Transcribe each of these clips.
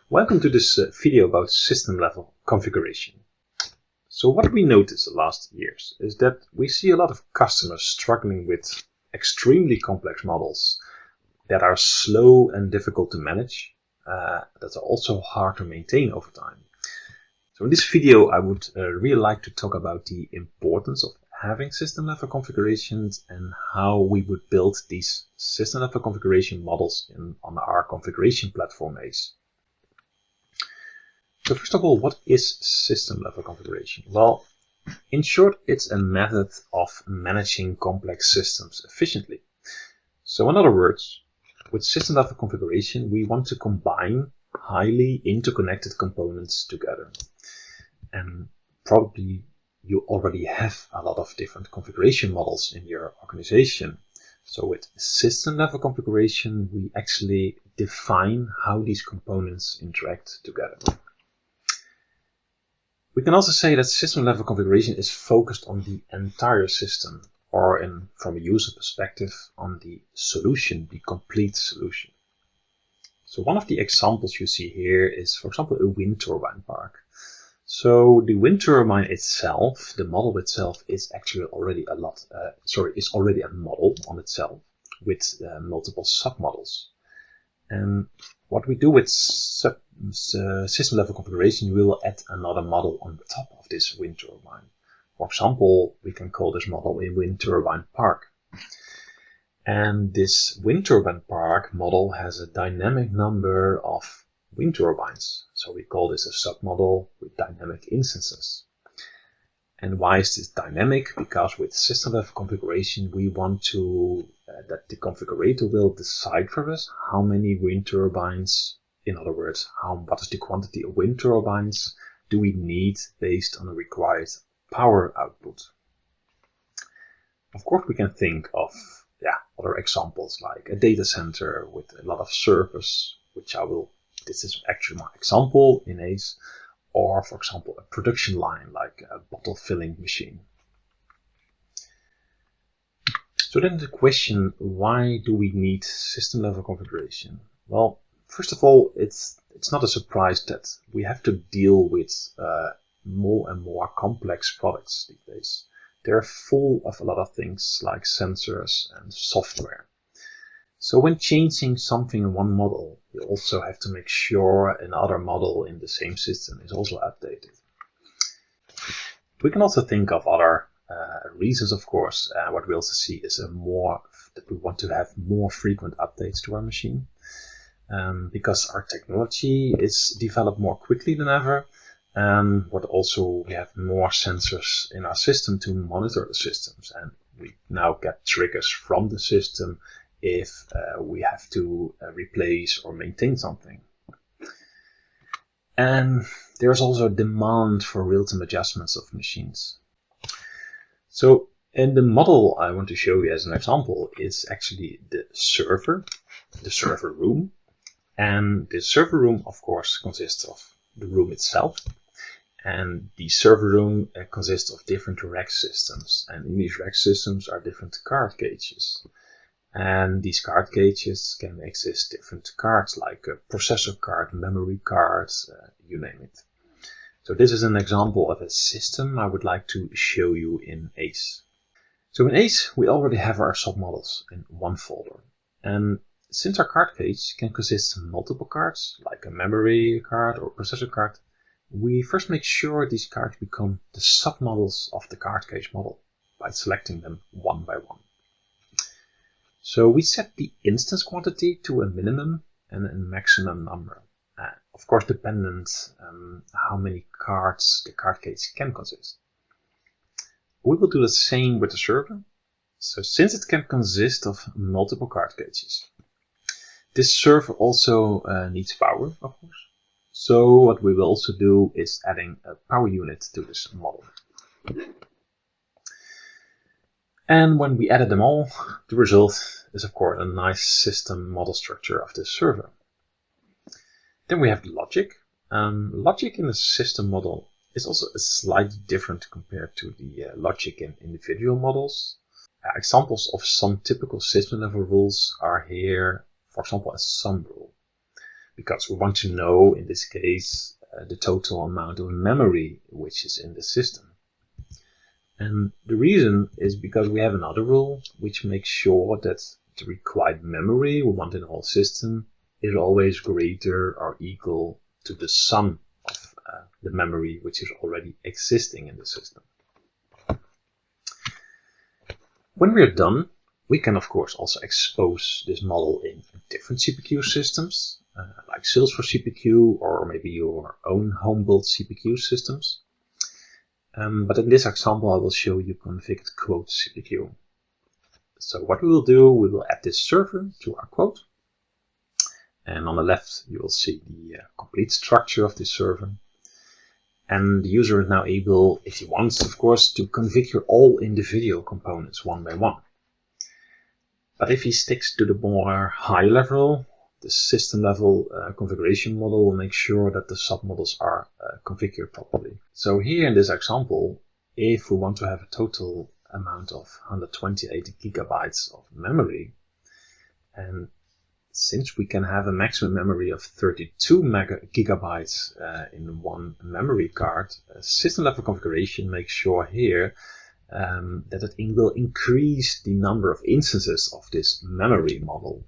Welcome to this video about system level configuration. So what we noticed the last years is that we see a lot of customers struggling with extremely complex models that are slow and difficult to manage, that are also hard to maintain over time. So in this video I would really like to talk about the importance of having system level configurations and how we would build these system level configuration models on our configuration platform Ace. So first of all, what is system level configuration? Well, in short, it's a method of managing complex systems efficiently. So in other words, with system level configuration, we want to combine highly interconnected components together. And probably you already have a lot of different configuration models in your organization. So with system level configuration, we actually define how these components interact together. We can also say that system level configuration is focused on the entire system, or from a user perspective, on the solution, the complete solution. So one of the examples you see here is, for example, a wind turbine park. So the wind turbine itself, the model itself, is actually already a model on itself with multiple submodels. And what we do with system level configuration, we will add another model on the top of this wind turbine. For example, we can call this model a wind turbine park. And this wind turbine park model has a dynamic number of wind turbines. So we call this a submodel with dynamic instances. And why is this dynamic? Because with system level configuration, we want to that the configurator will decide for us how many wind turbines, in other words, what is the quantity of wind turbines do we need based on the required power output. Of course, we can think of other examples like a data center with a lot of servers, this is actually my example in Ace, or for example, a production line like a bottle filling machine. So then the question, why do we need system level configuration? Well, first of all, it's not a surprise that we have to deal with more and more complex products these days. They're full of a lot of things like sensors and software. So when changing something in one model, you also have to make sure another model in the same system is also updated. We can also think of other reasons, of course. What we also see is that we want to have more frequent updates to our machine. Because our technology is developed more quickly than ever. But also we have more sensors in our system to monitor the systems. And we now get triggers from the system if we have to replace or maintain something. And there's also a demand for real-time adjustments of machines. So in the model I want to show you as an example is actually the server room. And the server room, of course, consists of the room itself. And the server room consists of different rack systems. And in these rack systems are different card cages. And these card cages can exist different cards like a processor card, memory cards, you name it. So this is an example of a system I would like to show you in Ace. So in Ace, we already have our submodels in one folder. And since our card cage can consist of multiple cards, like a memory card or processor card, we first make sure these cards become the submodels of the card cage model by selecting them one by one. So we set the instance quantity to a minimum and a maximum number. Of course, dependent on how many cards the card cage can consist. We will do the same with the server. So since it can consist of multiple card cages, this server also needs power, of course. So what we will also do is adding a power unit to this model. And when we added them all, the result is of course a nice system model structure of this server. Then we have logic. Logic in a system model is also slightly different compared to the logic in individual models. Examples of some typical system level rules are here, for example, a sum rule. because we want to know, in this case, the total amount of memory which is in the system. And the reason is because we have another rule which makes sure that the required memory we want in the whole system is always greater or equal to the sum of the memory which is already existing in the system. When we're done, we can of course also expose this model in different CPQ systems, like Salesforce CPQ or maybe your own home-built CPQ systems. But in this example, I will show you Configit Quote CPQ. So what we will do, we will add this server to our quote. And on the left, you will see the complete structure of this server. And the user is now able, if he wants, of course, to configure all individual components one by one. But if he sticks to the more high level, the system level configuration model will make sure that the submodels are configured properly. So here in this example, if we want to have a total amount of 128 gigabytes of memory, and since we can have a maximum memory of 32 gigabytes in one memory card, system level configuration makes sure here that it will increase the number of instances of this memory model.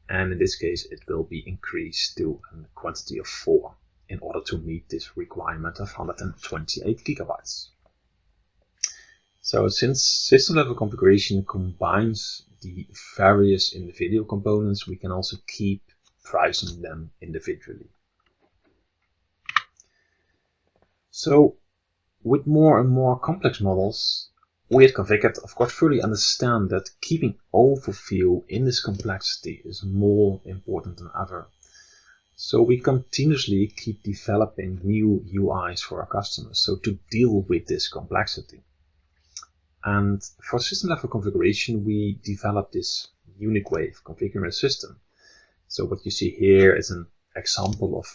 And in this case, it will be increased to a quantity of 4 in order to meet this requirement of 128 gigabytes. So since system level configuration combines the various individual components, we can also keep pricing them individually. So with more and more complex models, we at Configit of course fully understand that keeping overview in this complexity is more important than ever. So we continuously keep developing new UIs for our customers, so to deal with this complexity. And for system level configuration, we developed this unique way of configuring a system. So what you see here is an example of,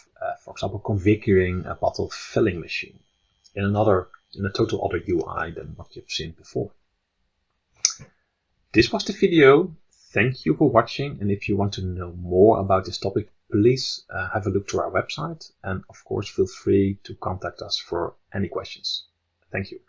for example, configuring a bottle filling machine in a total other UI than what you've seen before. This was the video. Thank you for watching. And if you want to know more about this topic, please have a look to our website. And of course, feel free to contact us for any questions. Thank you.